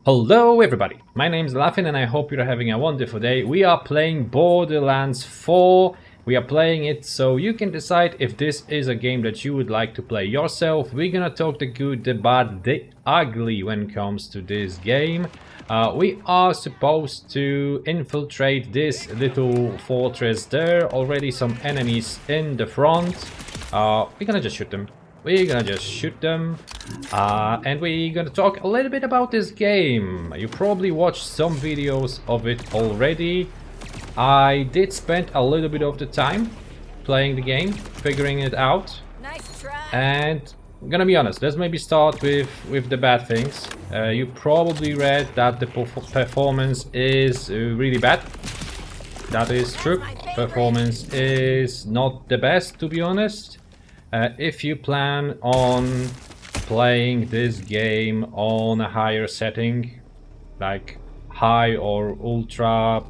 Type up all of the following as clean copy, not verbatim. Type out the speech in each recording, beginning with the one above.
Hello everybody, my name is Laffin and I hope you're having a wonderful day. We are playing Borderlands 4. We are playing it so you can decide if this is a game that you would like to play yourself. We're gonna talk the good, the bad, the ugly when it comes to this game. We are supposed to infiltrate this little fortress. There are already some enemies in the front. We're gonna just shoot them. And we're gonna talk a little bit about this game. You probably watched some videos of it already. I did spend a little bit of the time playing the game, figuring it out. Nice try. And I'm gonna be honest, let's maybe start with the bad things. You probably read that the performance is really bad. That is true. Performance is not the best, to be honest. If you plan on playing this game on a higher setting, like high or ultra,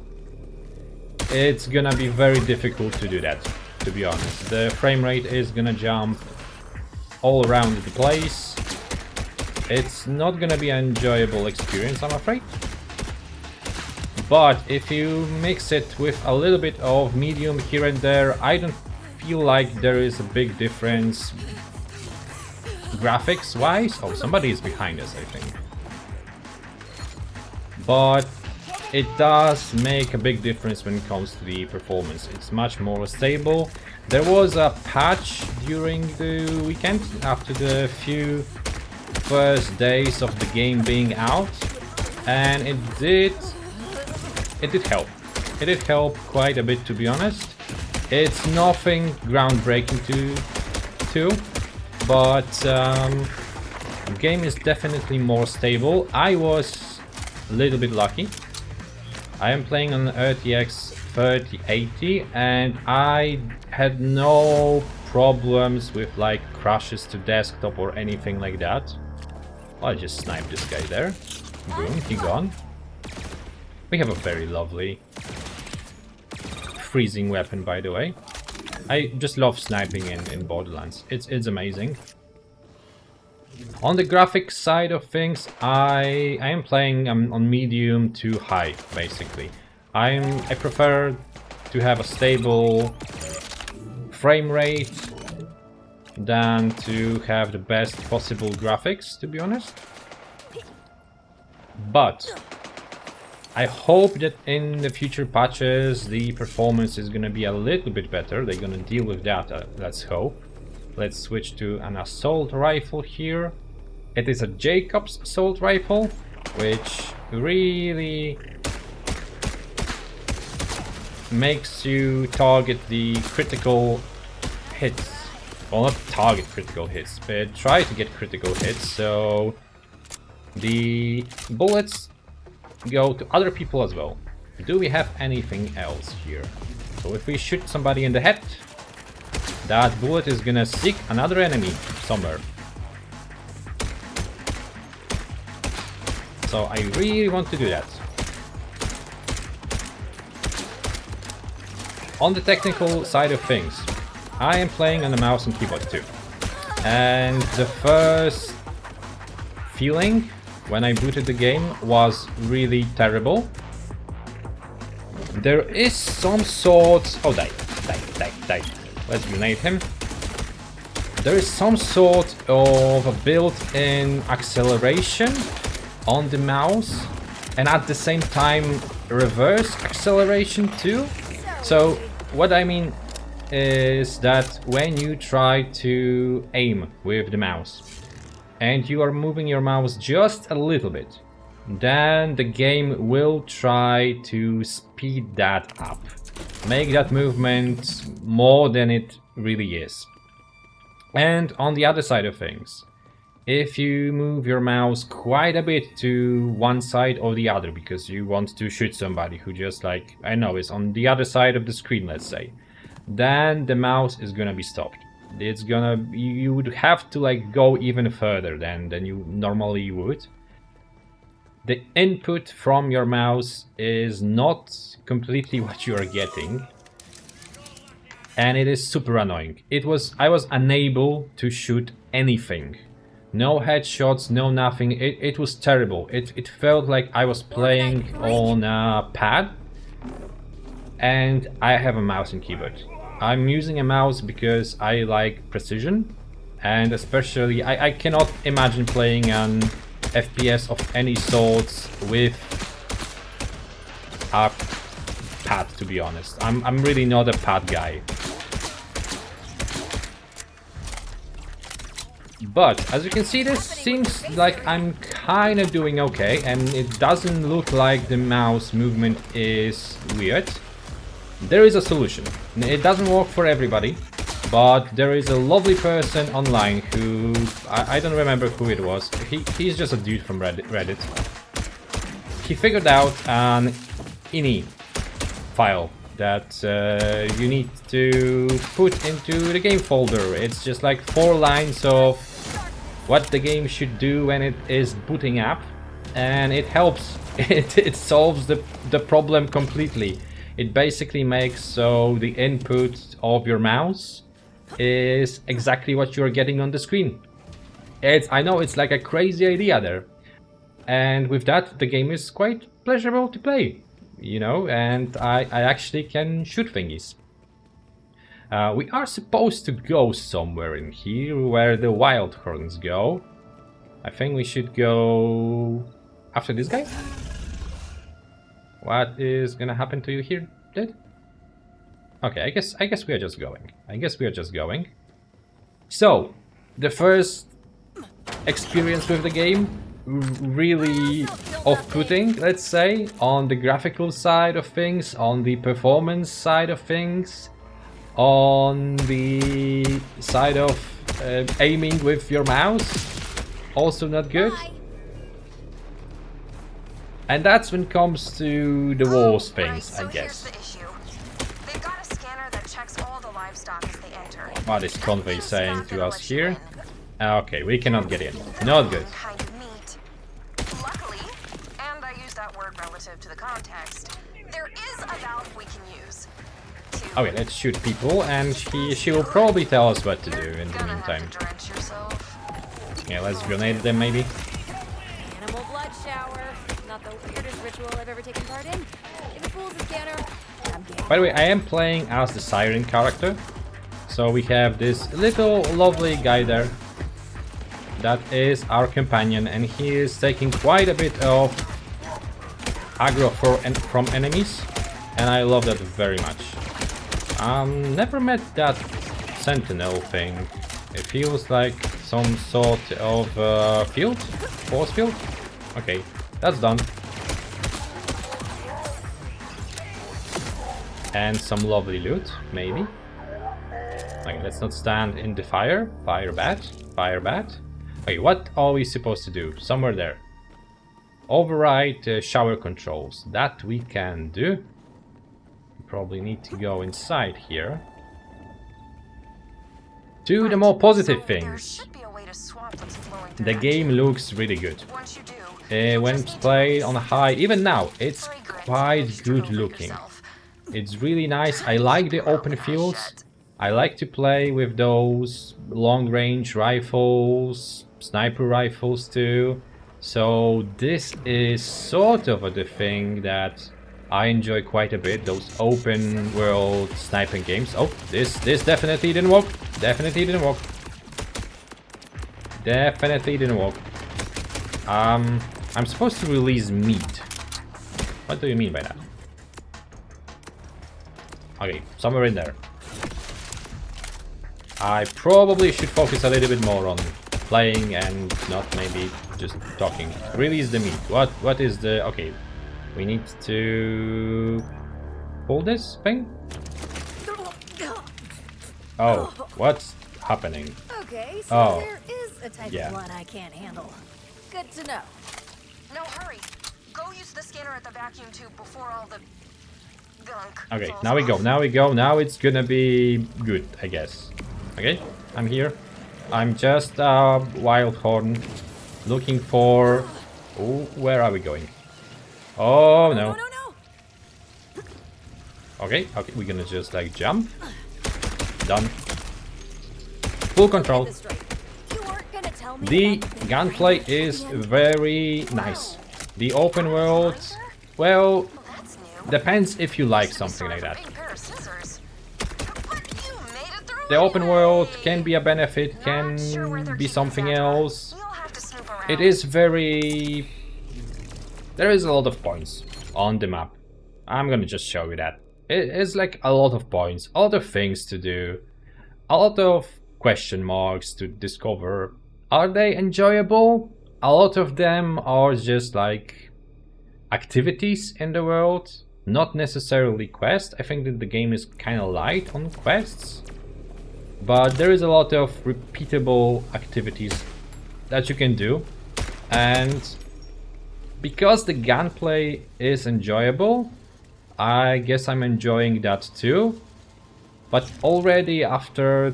it's gonna be very difficult to do that, to be honest. The frame rate is gonna jump all around the place. It's not gonna be an enjoyable experience, I'm afraid. But if you mix it with a little bit of medium here and there, I don't feel like there is a big difference graphics wise. Oh, somebody is behind us, I think. But it does make a big difference when it comes to the performance. It's much more stable. There was a patch during the weekend after the few first days of the game being out, and it did help. It did help quite a bit, to be honest. It's nothing groundbreaking but the game is definitely more stable. I was a little bit lucky. I am playing on RTX 3080 and I had no problems with like crashes to desktop or anything like that. I'll just snipe this guy there. Boom, he gone. We have a very lovely freezing weapon, by the way. I just love sniping in Borderlands. It's amazing. On the graphics side of things, I am playing on medium to high, basically. I prefer to have a stable frame rate than to have the best possible graphics, to be honest. But I hope that in the future patches the performance is gonna be a little bit better. They're gonna deal with that, let's hope. Let's switch to an assault rifle here. It is a Jacobs assault rifle, which really makes you target the critical hits. Well, not target critical hits, but try to get critical hits, so the bullets go to other people as well. Do we have anything else here? So if we shoot somebody in the head, that bullet is gonna seek another enemy somewhere. So I really want to do that. On the technical side of things, I am playing on the mouse and keyboard too. And the first feeling when I booted the game was really terrible. There is some sort... Oh, die. Let's grenade him. There is some sort of a built-in acceleration on the mouse, and at the same time reverse acceleration too. So what I mean is that when you try to aim with the mouse and you are moving your mouse just a little bit, then the game will try to speed that up, make that movement more than it really is. And on the other side of things, if you move your mouse quite a bit to one side or the other because you want to shoot somebody who just like, I know, is on the other side of the screen, let's say, then the mouse is gonna be stopped. It's gonna, you would have to like go even further than you normally would. The input from your mouse is not completely what you are getting, and it is super annoying. I was unable to shoot anything No headshots, no nothing. It was terrible. It felt like I was playing on a pad and I have a mouse and keyboard. I'm using a mouse because I like precision, and especially I cannot imagine playing an FPS of any sorts with a pad, to be honest. I'm really not a pad guy. But as you can see, this seems like I'm kind of doing okay, and it doesn't look like the mouse movement is weird. There is a solution. It doesn't work for everybody, but there is a lovely person online who... I don't remember who it was. He's just a dude from Reddit. He figured out an ini file that you need to put into the game folder. It's just like 4 lines of what the game should do when it is booting up, and it helps. It solves the problem completely. It basically makes so the input of your mouse is exactly what you're getting on the screen. I know it's like a crazy idea there, and with that the game is quite pleasurable to play, you know, and I actually can shoot thingies. We are supposed to go somewhere in here where the wild horns go. I think we should go after this guy. What is gonna happen to you here, dude? Okay, I guess we are just going. So, the first experience with the game, really off-putting, let's say, on the graphical side of things, on the performance side of things, on the side of aiming with your mouse, also not good. And that's when it comes to the walls things, I guess. They've got a scanner that checks all the livestock as they enter. What is Conway saying to us here? Okay, we cannot get in. Not good. Luckily, and I use that word relative to the context, there is a valve we can use. Okay, let's shoot people, and she will probably tell us what to do in the meantime. Yeah, let's grenade them maybe. Animal blood shower. Not the weirdest ritual I've ever taken part in. If it fools the scanner, I'm game. By the way, I am playing as the Siren character. So we have this little lovely guy there. That is our companion, and he is taking quite a bit of aggro from enemies. And I love that very much. Never met that sentinel thing. It feels like some sort of force field. Okay, that's done. And some lovely loot, maybe. Okay, let's not stand in the fire. Fire bat. Okay, what are we supposed to do? Somewhere there. Override shower controls. That we can do. We probably need to go inside here. To the more positive things. The game looks really good. When it's played on high, even now, it's quite good looking. It's really nice. I like the open fields. I like to play with those long-range rifles, sniper rifles too. So this is sort of the thing that I enjoy quite a bit, those open world sniping games. Oh, this definitely didn't work. Definitely didn't work. I'm supposed to release meat. What do you mean by that? Okay, somewhere in there. I probably should focus a little bit more on playing and not maybe just talking. Release the meat. What is the... Okay, we need to pull this thing? Oh, what's happening? Okay, so there is a type yeah. of blood I can't handle. Good to know. No, hurry. Go use the scanner at the vacuum tube before all the gunk. Okay, now we go. Now it's gonna be good, I guess. Okay, I'm here. I'm just a wild horn looking for... Oh, where are we going? Oh, no. No. Okay, we're gonna just like jump. Done. Full control. You weren't gonna Tell me The about the gunplay is very nice. The open world, well, That's new. depends if you like Used to be something sort like of a that. big pair of scissors. But you made it through The open world anyway. can be a benefit, Not can sure where they're be keeping something Sandra. else. You'll have to snoop around. It is very... There is a lot of points on the map. I'm gonna just show you that. It is like a lot of points, a lot of things to do, a lot of question marks to discover. Are they enjoyable? A lot of them are just like activities in the world, not necessarily quests. I think that the game is kind of light on quests, but there is a lot of repeatable activities that you can do, and because the gunplay is enjoyable, I guess I'm enjoying that too. But already after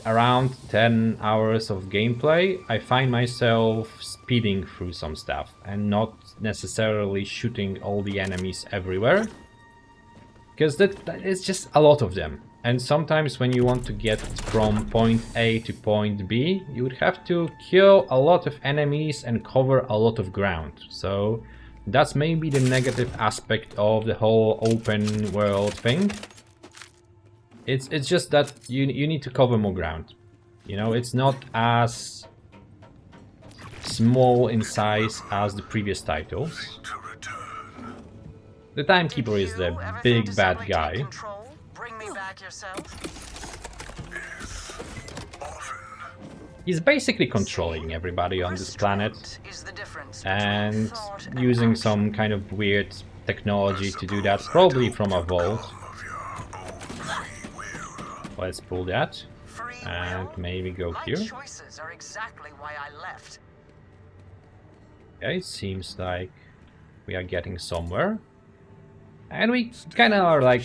around 10 hours of gameplay, I find myself speeding through some stuff and not necessarily shooting all the enemies everywhere, because that is just a lot of them. And sometimes when you want to get from point A to point B, you would have to kill a lot of enemies and cover a lot of ground. So that's maybe the negative aspect of the whole open world thing. It's just that you need to cover more ground. You know, it's not as small in size as the previous titles. The Timekeeper is the You ever think big to bad suddenly guy. take control? Bring me back yourself. He's basically controlling everybody on this planet Is the difference and between thought and using action. some kind of weird technology to do that, probably from a vault. Let's pull that Free and will? maybe go My here. choices are exactly why I left. Okay, seems like we are getting somewhere. And we kind of are like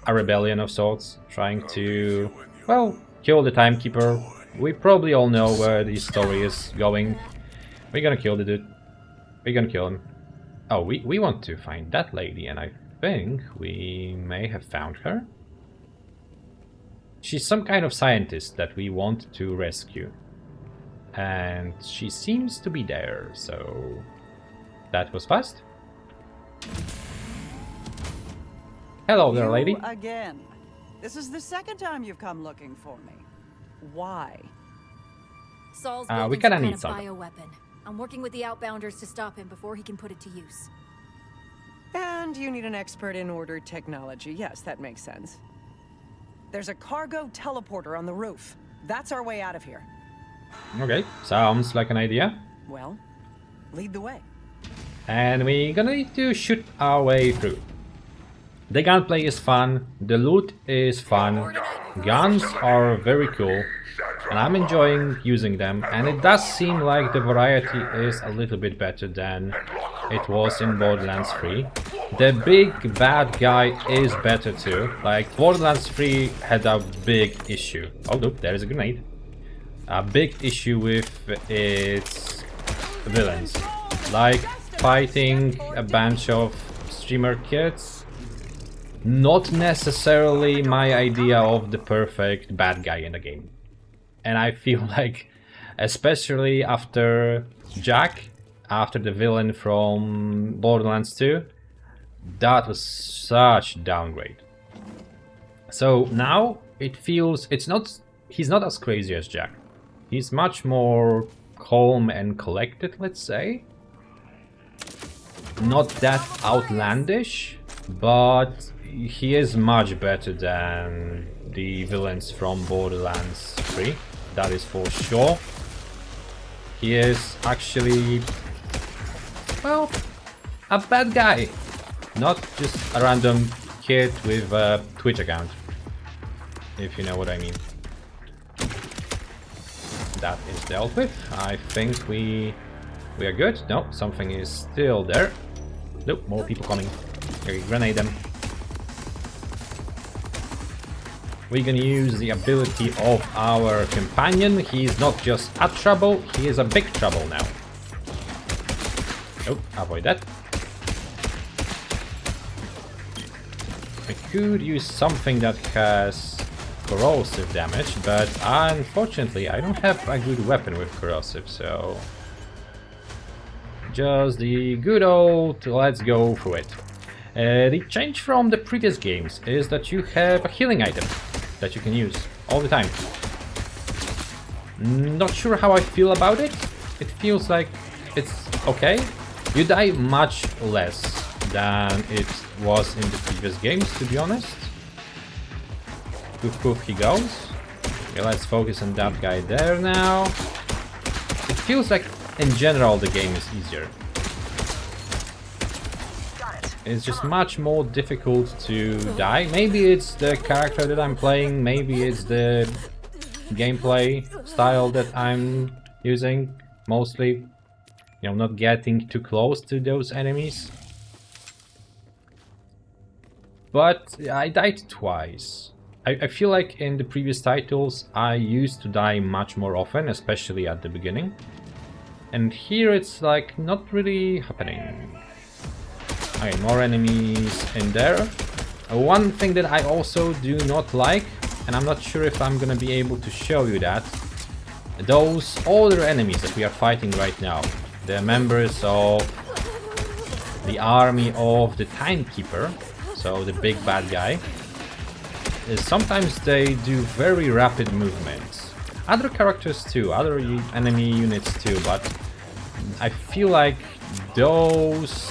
a rebellion of sorts, trying to, well, kill the Timekeeper. We probably all know where the story is going. We're gonna kill the dude. We're gonna kill him. Oh, we want to find that lady, and I think we may have found her. She's some kind of scientist that we want to rescue. And she seems to be there, so that was fast. Hello there, lady. You again. This is the second time you've come looking for me. Why? Saul's we building kinda some need kind of something. bioweapon. I'm working with the Outbounders to stop him before he can put it to use. And you need an expert in ordered technology. Yes, that makes sense. There's a cargo teleporter on the roof. That's our way out of here. Okay, sounds like an idea. Well, lead the way. And we're gonna need to shoot our way through. The gunplay is fun, the loot is fun, guns are very cool, and I'm enjoying using them, and it does seem like the variety is a little bit better than it was in Borderlands 3. The big bad guy is better too. Like, Borderlands 3 had a big issue. Oh look, there is a grenade. A big issue with its villains. Like, fighting a bunch of streamer kids. Not necessarily my idea of the perfect bad guy in the game. And I feel like, especially after Jack, after the villain from Borderlands 2, that was such a downgrade. So now it feels he's not as crazy as Jack. He's much more calm and collected, let's say. Not that outlandish, but he is much better than the villains from Borderlands 3, that is for sure. He is actually, well, a bad guy, not just a random kid with a Twitch account, if you know what I mean. That is dealt with. I think we are good. No, something is still there. Nope, more people coming. Okay, grenade them. We're gonna use the ability of our companion. He's not just a trouble, he is a big trouble now. Oh, avoid that. I could use something that has corrosive damage, but unfortunately I don't have a good weapon with corrosive, so just the good old let's go for it. The change from the previous games is that you have a healing item that you can use all the time. Not sure how I feel about it. It feels like it's okay. You die much less than it was in the previous games, to be honest. Poof, he goes. Okay, let's focus on that guy there now. It feels like, in general, the game is easier. It's just much more difficult to die. Maybe it's the character that I'm playing, maybe it's the gameplay style that I'm using. Mostly, you know, not getting too close to those enemies. But I died twice. I feel like in the previous titles I used to die much more often, especially at the beginning. And here it's like not really happening. Okay, more enemies in there. One thing that I also do not like, and I'm not sure if I'm gonna be able to show you that, those older enemies that we are fighting right now, the members of the army of the Timekeeper, so the big bad guy, sometimes they do very rapid movements. Other characters too, other enemy units too, but I feel like those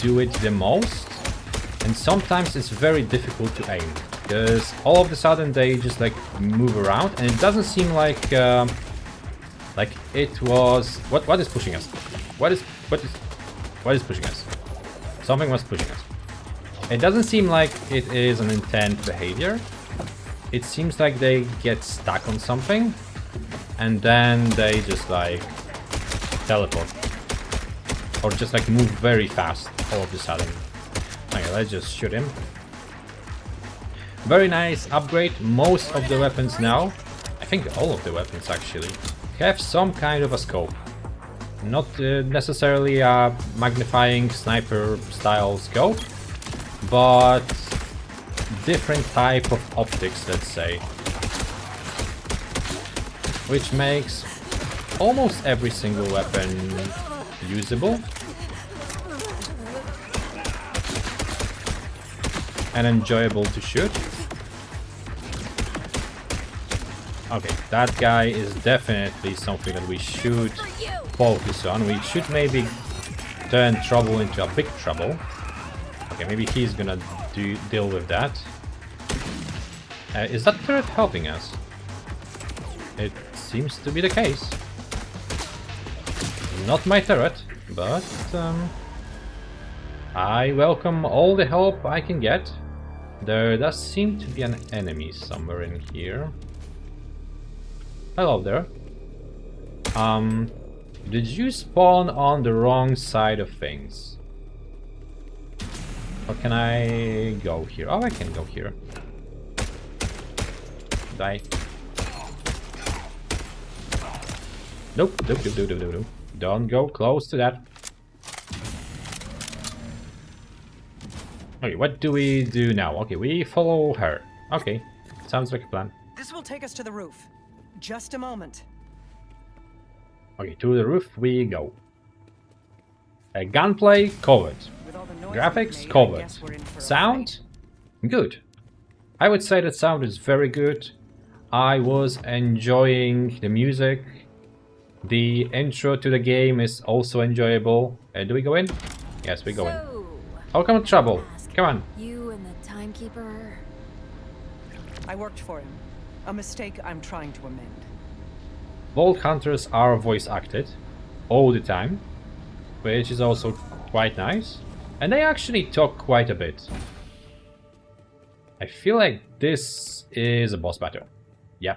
do it the most, and sometimes it's very difficult to aim because all of a sudden they just like move around, and it doesn't seem like it was what is pushing us? What is pushing us? Something was pushing us. It doesn't seem like it is an intent behavior. It seems like they get stuck on something and then they just like teleport. Or just like move very fast all of a sudden. Okay, let's just shoot him. Very nice upgrade. Most of the weapons now, I think all of the weapons actually, have some kind of a scope. Not necessarily a magnifying sniper style scope, but different type of optics, let's say. Which makes almost every single weapon usable and enjoyable to shoot. Okay, that guy is definitely something that we should focus on. We should maybe turn trouble into a big trouble. Okay, maybe he's gonna deal with that. Is that turret helping us? It seems to be the case. Not my turret, but I welcome all the help I can get. There does seem to be an enemy somewhere in here. Hello there. Did you spawn on the wrong side of things? Or can I go here? Oh, I can go here. Die. Nope. Don't go close to that. Okay, what do we do now? Okay, we follow her. Okay, sounds like a plan. This will take us to the roof. Just a moment. Okay, to the roof we go. Gunplay covered. Graphics covered. Sound? Good. I would say that sound is very good. I was enjoying the music. The intro to the game is also enjoyable. Do we go in? Yes, we go in. Welcome to trouble. Come on. You and the Timekeeper. I worked for him. A mistake I'm trying to amend. Vault Hunters are voice acted all the time, which is also quite nice. And they actually talk quite a bit. I feel like this is a boss battle. Yeah.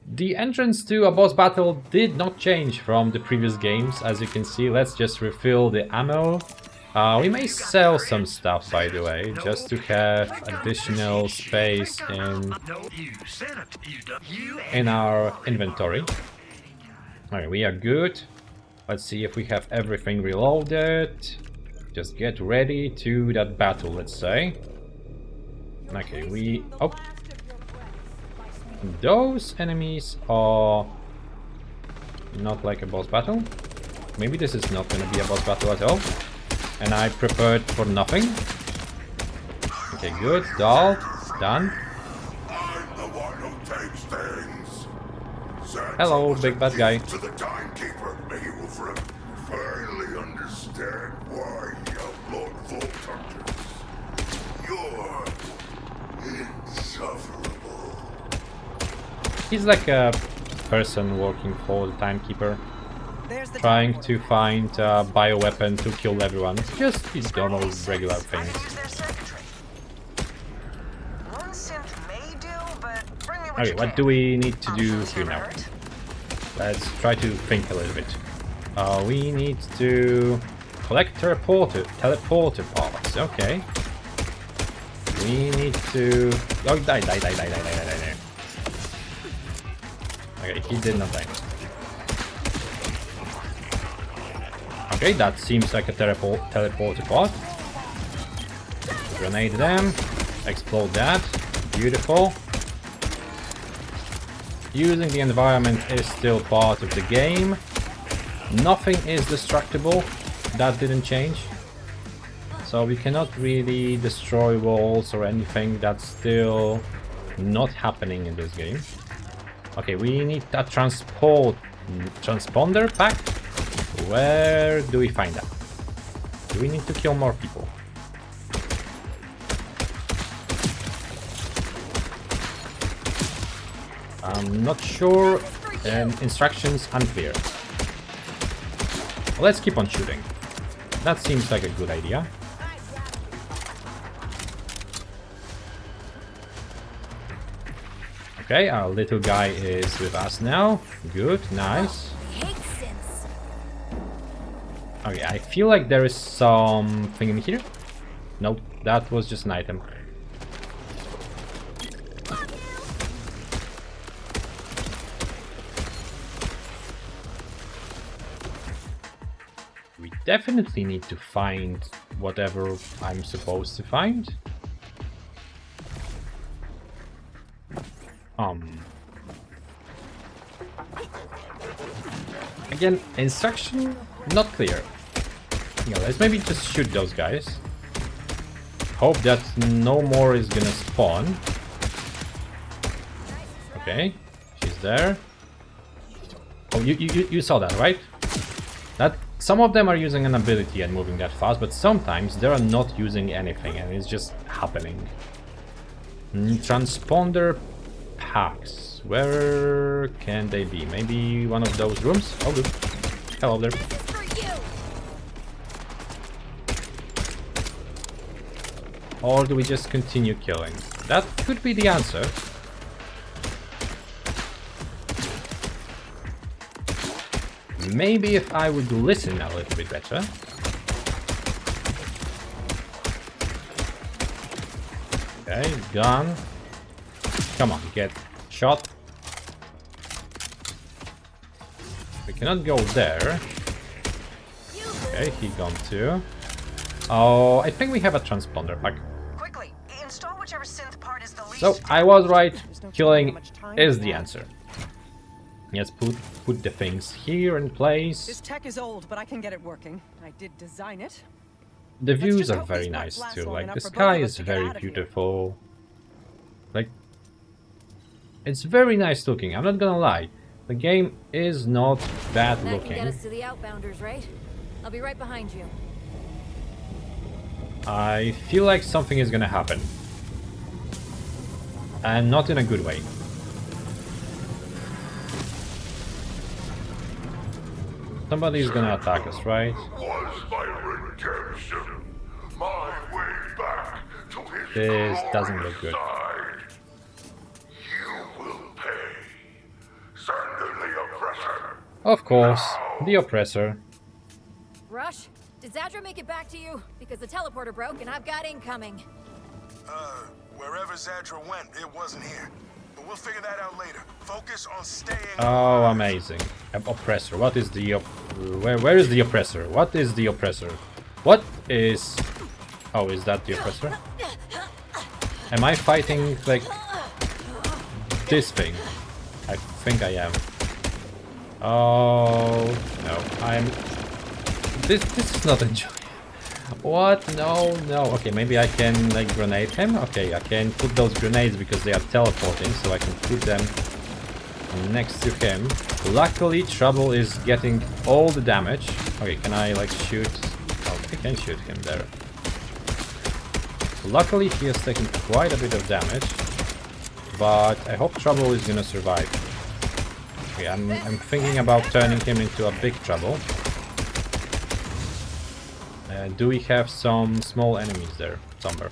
The entrance to a boss battle did not change from the previous games, as you can see. Let's just refill the ammo. We may sell some stuff, by the way, just to have additional space in our inventory. Alright, we are good. Let's see if we have everything reloaded. Just get ready to that battle, let's say. Okay, we... Oh! Those enemies are not like a boss battle. Maybe this is not gonna be a boss battle at all. And I prepared for nothing. Okay, good. Dull. Done. Hello, big bad guy. To the timekeeper, may you will finally understand why you outlawed vault hunters. You're insufferable. He's like a person working for the timekeeper, There's the trying to find a bioweapon to kill everyone. Just his normal, regular I things. can use their circuitry. One synth may do, but bring me what Okay, you what can. do we need to I'll do show us here never now? hurt. Let's try to think a little bit. We need to collect teleporter parts. Okay. We need to... Oh, die. Okay, he did not die. Okay, that seems like a teleporter part. Grenade them. Explode that. Beautiful. Using the environment is still part of the game. Nothing is destructible. That didn't change. So we cannot really destroy walls or anything. That's still not happening in this game. Okay, we need a transponder pack. Where do we find that? Do we need to kill more people? I'm not sure, and instructions unclear. Well, let's keep on shooting. That seems like a good idea. Okay, our little guy is with us now. Good, nice. Hate synths. Okay, I feel like there is something in here. Nope, that was just an item. We definitely need to find whatever I'm supposed to find. Again, instruction not clear. Yeah, let's maybe just shoot those guys. Hope that no more is gonna spawn. Okay, she's there. Oh, you saw that, right? That some of them are using an ability and moving that fast, but sometimes they are not using anything and it's just happening. Transponder packs. Where can they be? Maybe one of those rooms? Oh, good. Hello there. This is for you. Or do we just continue killing? That could be the answer. Maybe if I would listen a little bit better. Okay, gone. Come on, get shot. We cannot go there. Okay, he gone too. Oh, I think we have a transponder pack. Quickly, install whichever synth part is the least. So I was right. Killing is the answer. Let's put the things here in This place. tech is old, but I can get it working. I did design it. The views just are hope very these nice parts last too. long Like enough the for both sky of us is to get very out of here. beautiful. Like it's very nice looking. I'm not gonna lie. The game is not bad That can get looking. us to the outbounders, right? I'll be right behind you. I feel like something is gonna happen. And not in a good way. Somebody's gonna attack us, right? Was my redemption, my way back to his This doesn't look good. side. You will pay. Send the oppressor. Of course, the oppressor. Rush, did Zadra make it back to you? Because the teleporter broke and I've got incoming. Wherever Zadra went, it wasn't here. But we'll figure that out later. Focus on staying. Oh, amazing. Oppressor. What is the where is the oppressor? What is the oppressor? What is... Oh, is that the oppressor? Am I fighting, like, this thing. I think I am. Oh no, this is not enjoyable. What? No. Okay, maybe I can like grenade him. Okay, I can put those grenades because they are teleporting, so I can put them next to him. Luckily, Trouble is getting all the damage. Okay, can I like shoot? Oh, I can shoot him there. Luckily, he has taken quite a bit of damage, but I hope Trouble is gonna survive. Okay, I'm thinking about turning him into a big Trouble. Do we have some small enemies there somewhere?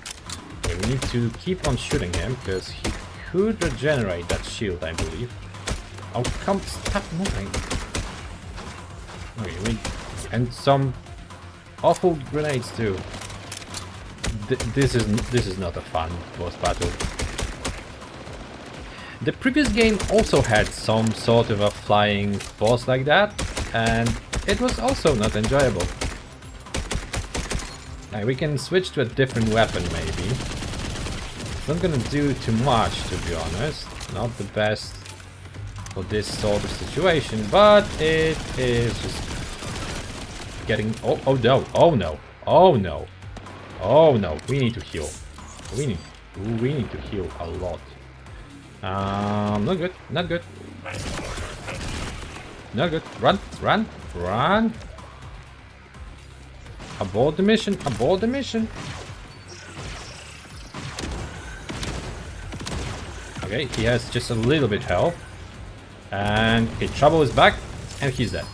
Okay, we need to keep on shooting him because he could regenerate that shield, I believe. Oh, come, stop moving. Okay, and some awful grenades too. This is not a fun boss battle. The previous game also had some sort of a flying boss like that, and it was also not enjoyable. We can switch to a different weapon maybe. It's not gonna do too much, to be honest. Not the best for this sort of situation, but it is just getting... Oh no, oh no, oh no, oh no, we need to heal. We need to heal a lot. Not good, not good. Not good. Run, run, run. Abort the mission, abort the mission. Okay, he has just a little bit health. And okay, Trouble is back, and he's dead.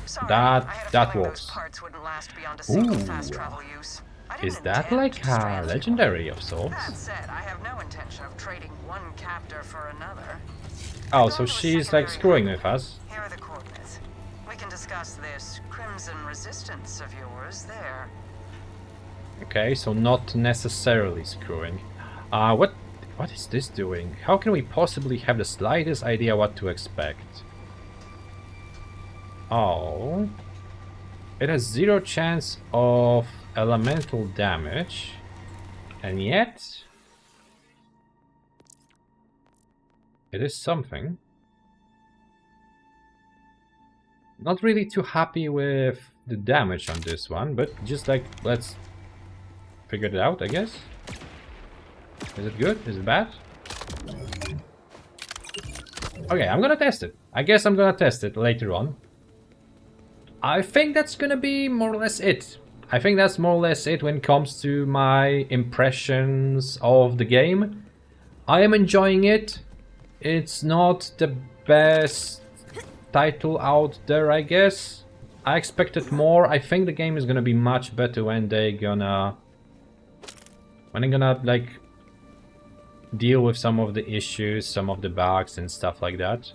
Sorry, That works. Parts wouldn't last beyond a single Ooh. fast travel use. I Is didn't that intend like to a strand you. legendary of sorts? That said, I have no intention of trading one captor for another. Oh, I've so gone to a she's like secondary screwing hub. with us. Here are the coordinates. We can discuss this Crimson Resistance of yours there. Okay, so not necessarily screwing. What is this doing? How can we possibly have the slightest idea what to expect? Oh. It has 0 chance of elemental damage. And yet... it is something. Not really too happy with the damage on this one, but just like, let's figure it out, I guess. Is it good? Is it bad? Okay, I'm gonna test it. I guess I'm gonna test it later on. I think that's gonna be more or less it. I think that's more or less it when it comes to my impressions of the game. I am enjoying it. It's not the best title out there, I guess. I expected more. I think the game is gonna be much better when they're gonna like deal with some of the issues, some of the bugs and stuff like that.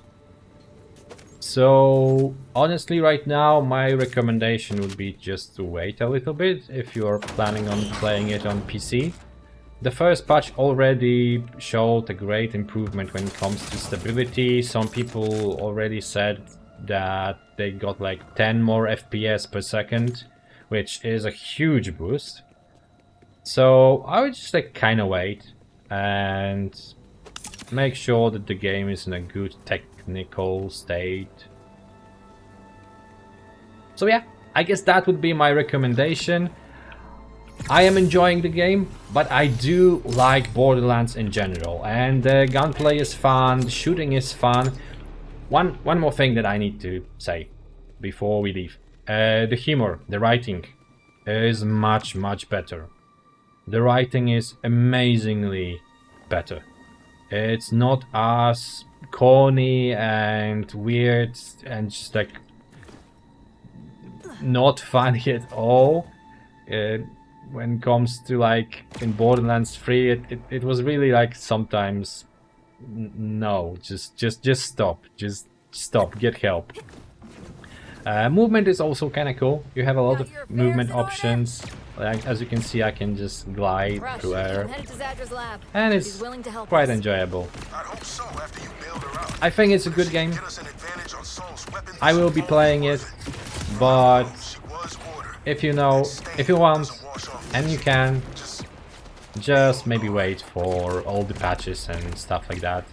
So honestly, right now my recommendation would be just to wait a little bit if you're planning on playing it on PC. The first patch already showed a great improvement when it comes to stability. Some people already said that they got like 10 more FPS per second, which is a huge boost. So I would just like kind of wait and make sure that the game is in a good technical state. So yeah, I guess that would be my recommendation. I am enjoying the game, but I do like Borderlands in general, and the gunplay is fun, the shooting is fun. One more thing that I need to say before we leave. The humor, the writing is much better. The writing is amazingly better. It's not as corny and weird and just like not funny at all. When it comes to like in Borderlands 3, it was really like sometimes no, just stop, just stop, get help. Movement is also kind of cool. You have a lot of movement options. Like, as you can see, I can just glide through air, and it's quite enjoyable. I think it's a good game. I will be playing it, but if you want, and you can, just maybe wait for all the patches and stuff like that.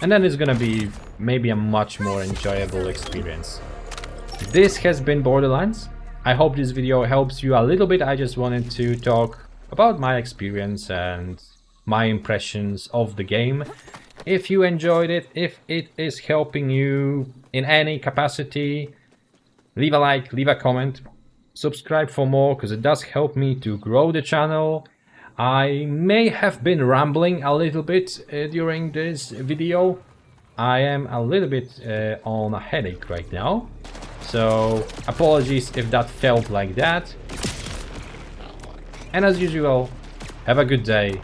And then it's gonna be maybe a much more enjoyable experience. This has been Borderlands. I hope this video helps you a little bit. I just wanted to talk about my experience and my impressions of the game. If you enjoyed it, if it is helping you in any capacity, leave a like, leave a comment, subscribe for more, because it does help me to grow the channel. I may have been rambling a little bit during this video. I am a little bit on a headache right now, so apologies if that felt like that. And as usual, have a good day.